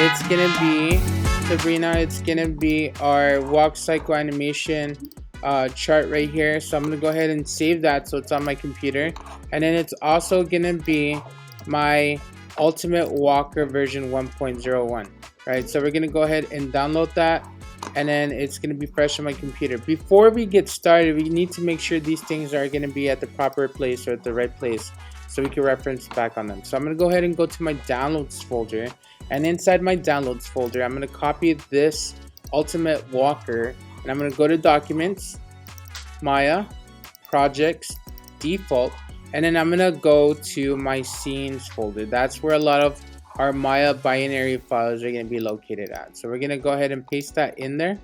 it's gonna be, Sabrina, it's gonna be our walk cycle animation chart right here. So I'm gonna go ahead and save that so it's on my computer. And then it's also gonna be my Ultimate Walker version 1.01. Right, so we're gonna go ahead and download that, and then it's gonna be fresh on my computer. Before we get started, we need to make sure these things are gonna be at the proper place or at the right place so we can reference back on them. So I'm gonna go ahead and go to my downloads folder, and inside my downloads folder, I'm gonna copy this Ultimate Walker, and I'm gonna go to Documents, Maya, Projects, Default, and then I'm gonna go to my Scenes folder. That's where a lot of our Maya binary files are going to be located at. So we're going to go ahead and paste that in there,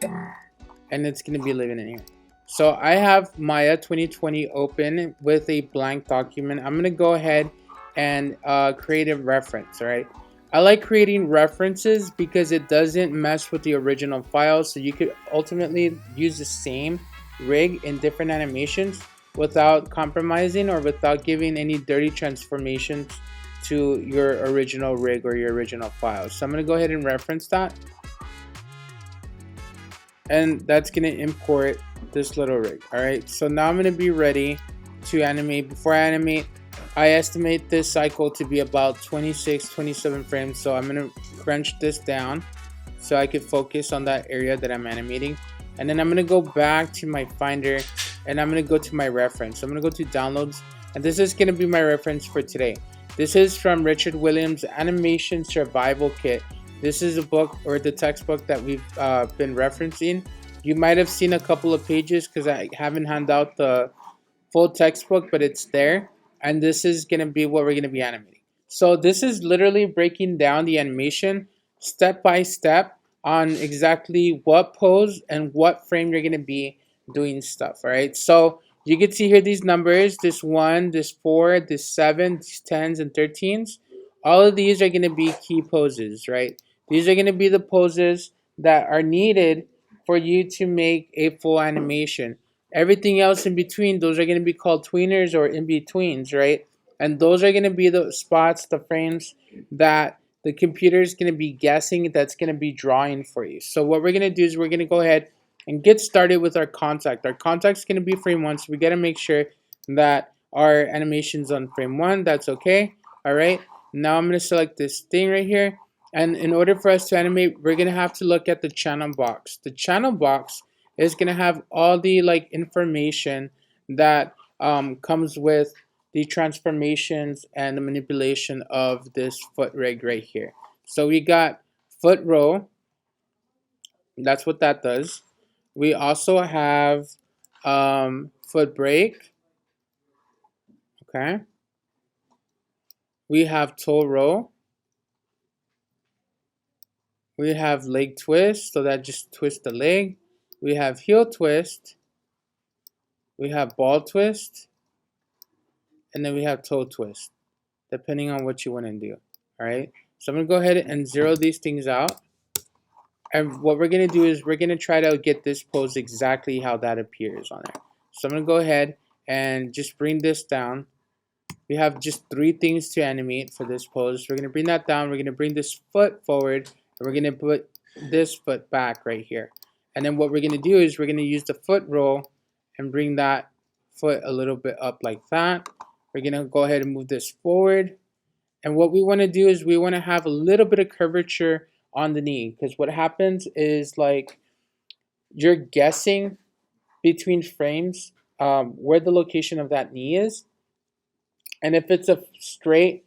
and it's going to be living in here. So I have Maya 2020 open with a blank document. I'm going to go ahead and create a reference. All right, I like creating references because it doesn't mess with the original file, so you could ultimately use the same rig in different animations without compromising or without giving any dirty transformations to your original rig or your original file. So I'm going to go ahead and reference that, and that's going to import this little rig. All right, so now I'm going to be ready to animate. Before I animate, I estimate this cycle to be about 26-27 frames, so I'm going to crunch this down so I could focus on that area that I'm animating. And then I'm going to go back to my Finder, and I'm going to go to my reference. I'm going to go to Downloads, and this is going to be my reference for today. This is from Richard Williams' Animation Survival Kit. This is a book, or the textbook, that we've been referencing. You might have seen a couple of pages because I haven't handed out the full textbook, but it's there. And this is going to be what we're going to be animating. So this is literally breaking down the animation step by step on exactly what pose and what frame you're going to be doing stuff. All right, so you can see here these numbers, this 1, this 4, this 7, these 10s and 13s. All of these are going to be key poses, right? These are going to be the poses that are needed for you to make a full animation. Everything else in between, those are going to be called tweeners or in-betweens, right? And those are going to be the spots, the frames that the computer is going to be guessing, that's going to be drawing for you. So what we're going to do is we're going to go ahead and get started with our contact. Our contact is going to be frame 1, so we got to make sure that our animation's on frame 1. That's okay. All right, now I'm going to select this thing right here, and in order for us to animate, we're going to have to look at the channel box. The channel box is going to have all the information that comes with the transformations and the manipulation of this foot rig right here. So we got foot row. That's what that does. We also have foot brake. Okay. We have toe row. We have leg twist, so that just twists the leg. We have heel twist. We have ball twist. And then we have toe twist, depending on what you want to do. All right. So I'm going to go ahead and zero these things out. And what we're going to do is we're going to try to get this pose exactly how that appears on there. So I'm going to go ahead and just bring this down. We have just 3 things to animate for this pose. We're going to bring that down. We're going to bring this foot forward. And we're going to put this foot back right here. And then what we're going to do is we're going to use the foot roll and bring that foot a little bit up like that. We're going to go ahead and move this forward. And what we want to do is we want to have a little bit of curvature on the knee, because what happens is you're guessing between frames where the location of that knee is. And if it's a straight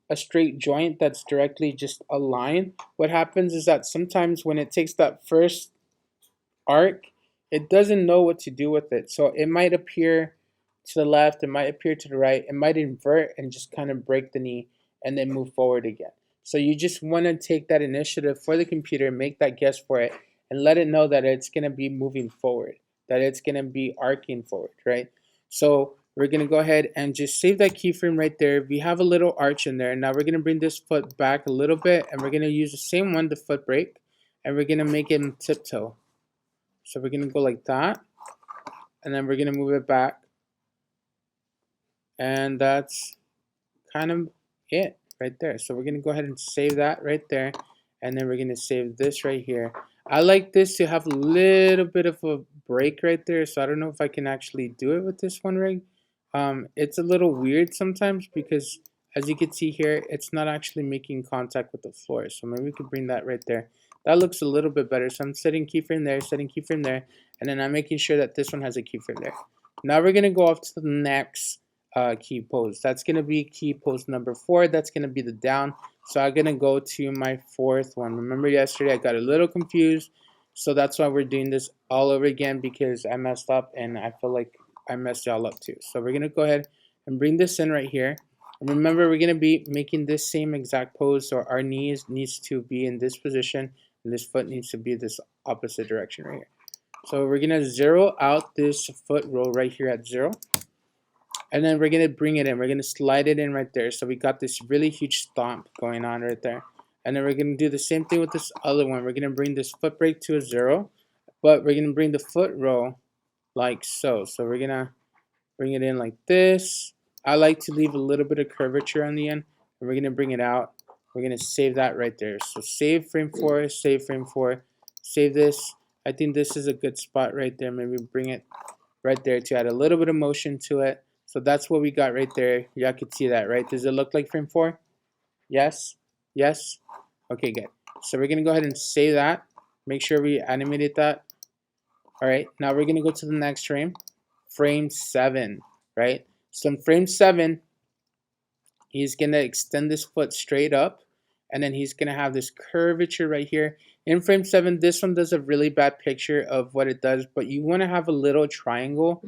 a straight joint that's directly just a line, what happens is that sometimes when it takes that first arc, it doesn't know what to do with it. So it might appear to the left, it might appear to the right, it might invert and just kind of break the knee and then move forward again. So you just want to take that initiative for the computer, make that guess for it, and let it know that it's going to be moving forward, that it's going to be arcing forward, right? So we're going to go ahead and just save that keyframe right there. We have a little arch in there. Now we're going to bring this foot back a little bit, and we're going to use the same one, the foot brake, and we're going to make it in tiptoe. So we're going to go like that, and then we're going to move it back. And that's kind of it. right there. So we're going to go ahead and save that right there. And then we're going to save this right here. I like this to have a little bit of a break right there. So I don't know if I can actually do it with this one rig. It's a little weird sometimes because as you can see here, it's not actually making contact with the floor. So maybe we could bring that right there. That looks a little bit better. So I'm setting keyframe there, setting keyframe there. And then I'm making sure that this one has a keyframe there. Now we're going to go off to the next key pose. That's going to be key pose number 4. That's going to be the down. So I'm going to go to my 4th one. Remember yesterday I got a little confused. So that's why we're doing this all over again because I messed up and I feel like I messed y'all up too. So we're going to go ahead and bring this in right here. And remember, we're going to be making this same exact pose. So our knees needs to be in this position and this foot needs to be this opposite direction right here. So we're going to zero out this foot roll right here at 0. And then we're going to bring it in. We're going to slide it in right there. So we got this really huge stomp going on right there. And then we're going to do the same thing with this other one. We're going to bring this foot break to a 0. But we're going to bring the foot roll like so. So we're going to bring it in like this. I like to leave a little bit of curvature on the end. And we're going to bring it out. We're going to save that right there. So save frame 4, save frame 4, save this. I think this is a good spot right there. Maybe bring it right there to add a little bit of motion to it. So that's what we got right there. Y'all can see that, right? Does it look like frame 4? Yes? Yes? Okay, good. So we're going to go ahead and save that. Make sure we animated that. All right, now we're going to go to the next frame. Frame 7, right? So in frame 7, he's going to extend this foot straight up. And then he's going to have this curvature right here. In frame 7, this one does a really bad picture of what it does. But you want to have a little triangle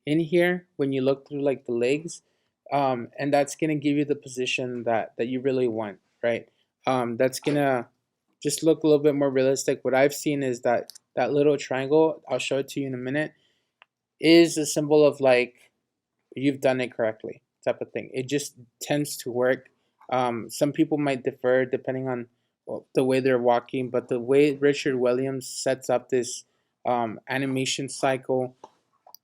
in here when you look through like the legs. And that's going to give you the position that you really want, right? That's going to just look a little bit more realistic. What I've seen is that little triangle, I'll show it to you in a minute, is a symbol of like you've done it correctly type of thing. It just tends to work. Some people might differ depending on the way they're walking, but the way Richard Williams sets up this animation cycle,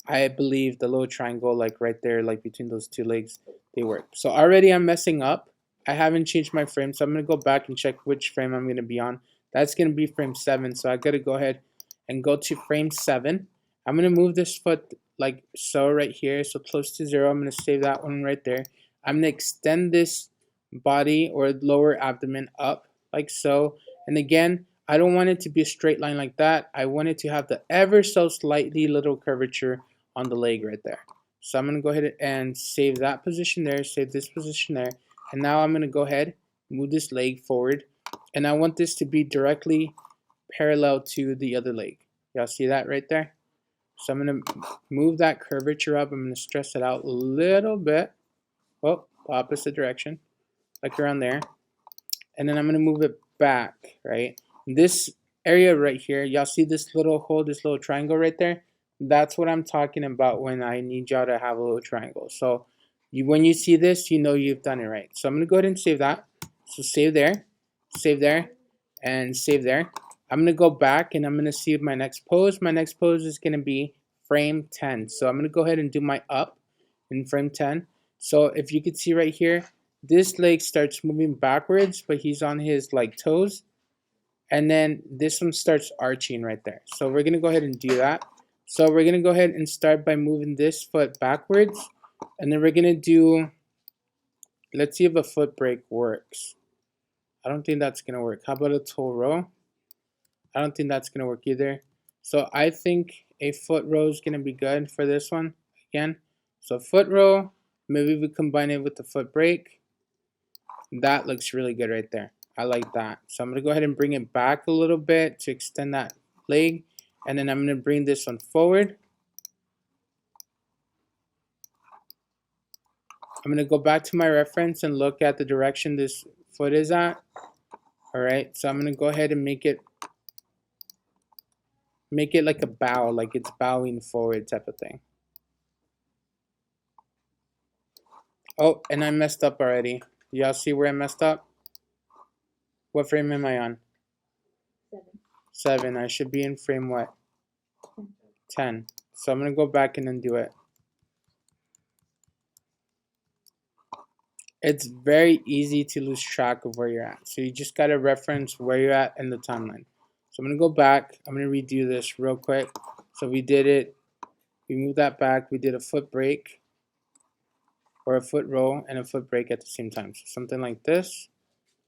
I believe the little triangle like right there, like between those two legs, they work. So already I'm messing up. I haven't changed my frame, so I'm going to go back and check which frame I'm going to be on. That's going to be frame 7, so I got to go ahead and go to frame 7. I'm going to move this foot like so right here, so close to 0. I'm going to save that one right there. I'm going to extend this body or lower abdomen up like so. And again, I don't want it to be a straight line like that. I want it to have the ever so slightly little curvature on the leg right there. So I'm going to go ahead and save that position there, save this position there. And now I'm going to go ahead, move this leg forward. And I want this to be directly parallel to the other leg. Y'all see that right there? So I'm going to move that curvature up. I'm going to stress it out a little bit. Well, the opposite direction, like around there. And then I'm going to move it back, right? This area right here, y'all see this little hole, this little triangle right there? That's what I'm talking about when I need y'all to have a little triangle. So when you see this, you know you've done it right. So I'm going to go ahead and save that. So save there, and save there. I'm going to go back and I'm going to see my next pose. My next pose is going to be frame 10. So I'm going to go ahead and do my up in frame 10. So if you could see right here, this leg starts moving backwards, but he's on his like toes. And then this one starts arching right there. So we're going to go ahead and do that. So we're going to go ahead and start by moving this foot backwards. And then we're going to do, let's see if a foot break works. I don't think that's going to work. How about a toe row? I don't think that's going to work either. So I think a foot row is going to be good for this one again. So foot row, maybe we combine it with the foot break. That looks really good right there. I like that. So I'm going to go ahead and bring it back a little bit to extend that leg. And then I'm going to bring this one forward. I'm going to go back to my reference and look at the direction this foot is at. All right. So I'm going to go ahead and make it like a bow, like it's bowing forward type of thing. Oh, and I messed up already. Y'all see where I messed up? What frame am I on? 7. I should be in frame what? 10. So I'm going to go back and undo it. it's very easy to lose track of where you're at. So you just got to reference where you're at in the timeline. So I'm going to go back. I'm going to redo this real quick. So we did it. We moved that back. We did a foot break or a foot roll and a foot break at the same time. So something like this.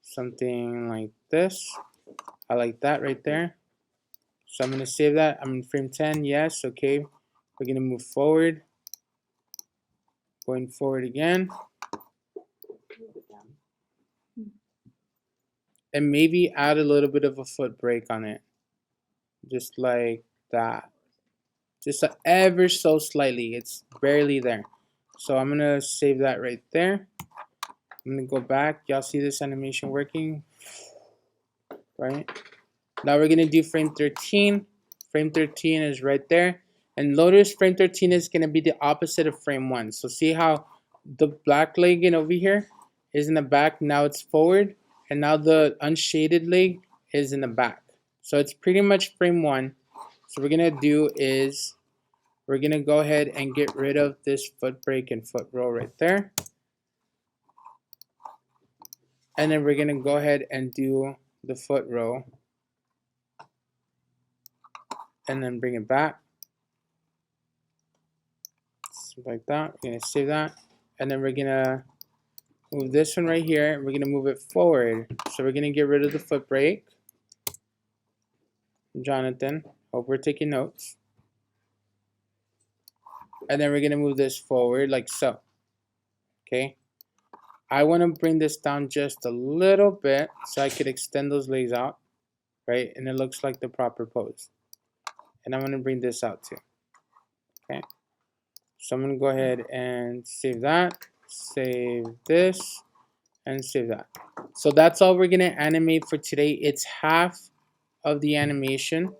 Something like this. I like that right there. So I'm going to save that. I'm in frame 10. Yes. Okay. We're going to move forward. Going forward again. And maybe add a little bit of a foot break on it. Just like that. Just ever so slightly. It's barely there. So I'm going to save that right there. I'm going to go back. Y'all see this animation working? Right? Now we're going to do frame 13. Frame 13 is right there. And notice frame 13 is going to be the opposite of frame 1. So see how the black leg in over here is in the back. Now it's forward. And now the unshaded leg is in the back. So it's pretty much frame 1. So what we're going to do is we're going to go ahead and get rid of this foot break and foot roll right there. And then we're going to go ahead and do the foot roll. And then bring it back. Like that. We're going to save that. And then we're going to move this one right here. We're going to move it forward. So we're going to get rid of the foot break. Jonathan, hope we're taking notes. And then we're going to move this forward like so. Okay. I want to bring this down just a little bit so I could extend those legs out. Right. And it looks like the proper pose. And I'm going to bring this out too. Okay. So I'm going to go ahead and save that. Save this. And save that. So that's all we're going to animate for today. It's half of the animation.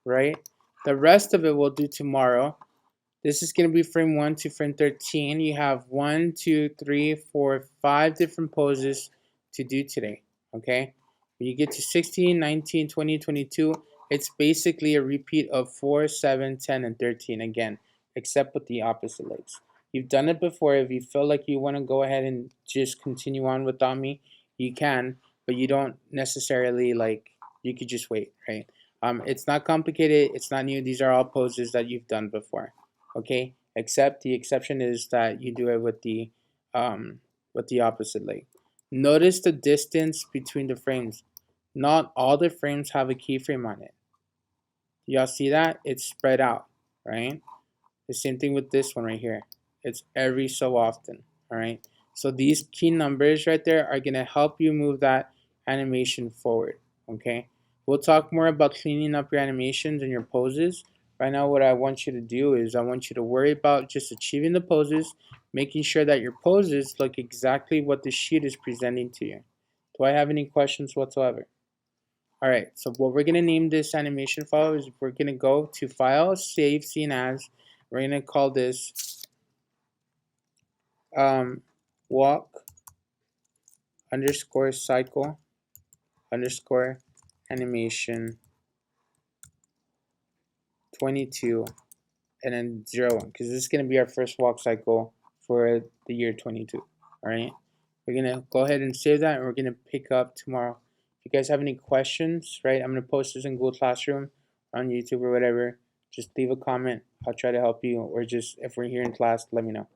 Right? The rest of it we'll do tomorrow. This is going to be frame 1 to frame 13. You have 1, 2, 3, 4, 5 different poses to do today. Okay? When you get to 16, 19, 20, 22, it's basically a repeat of 4, 7, 10, and 13 again, except with the opposite legs. You've done it before. If you feel like you want to go ahead and just continue on without me, you can, but you don't necessarily you could just wait, right? It's not complicated. It's not new. These are all poses that you've done before. Okay, except the exception is that you do it with the opposite leg. Notice the distance between the frames. Not all the frames have a keyframe on it. Y'all see that? It's spread out, right? The same thing with this one right here. It's every so often, all right? So these key numbers right there are going to help you move that animation forward, okay? We'll talk more about cleaning up your animations and your poses. Right now, what I want you to do is I want you to worry about just achieving the poses, making sure that your poses look exactly what the sheet is presenting to you. Do I have any questions whatsoever? All right, so what we're going to name this animation file is we're going to go to File, Save, Scene As. We're going to call this walk underscore cycle underscore animation 22 and then 0 because this is going to be our first walk cycle for the year 22. All right, we're going to go ahead and save that and we're going to pick up tomorrow. If you guys have any questions, right, I'm going to post this in Google Classroom on YouTube or whatever. Just leave a comment. I'll try to help you, or just if we're here in class, let me know.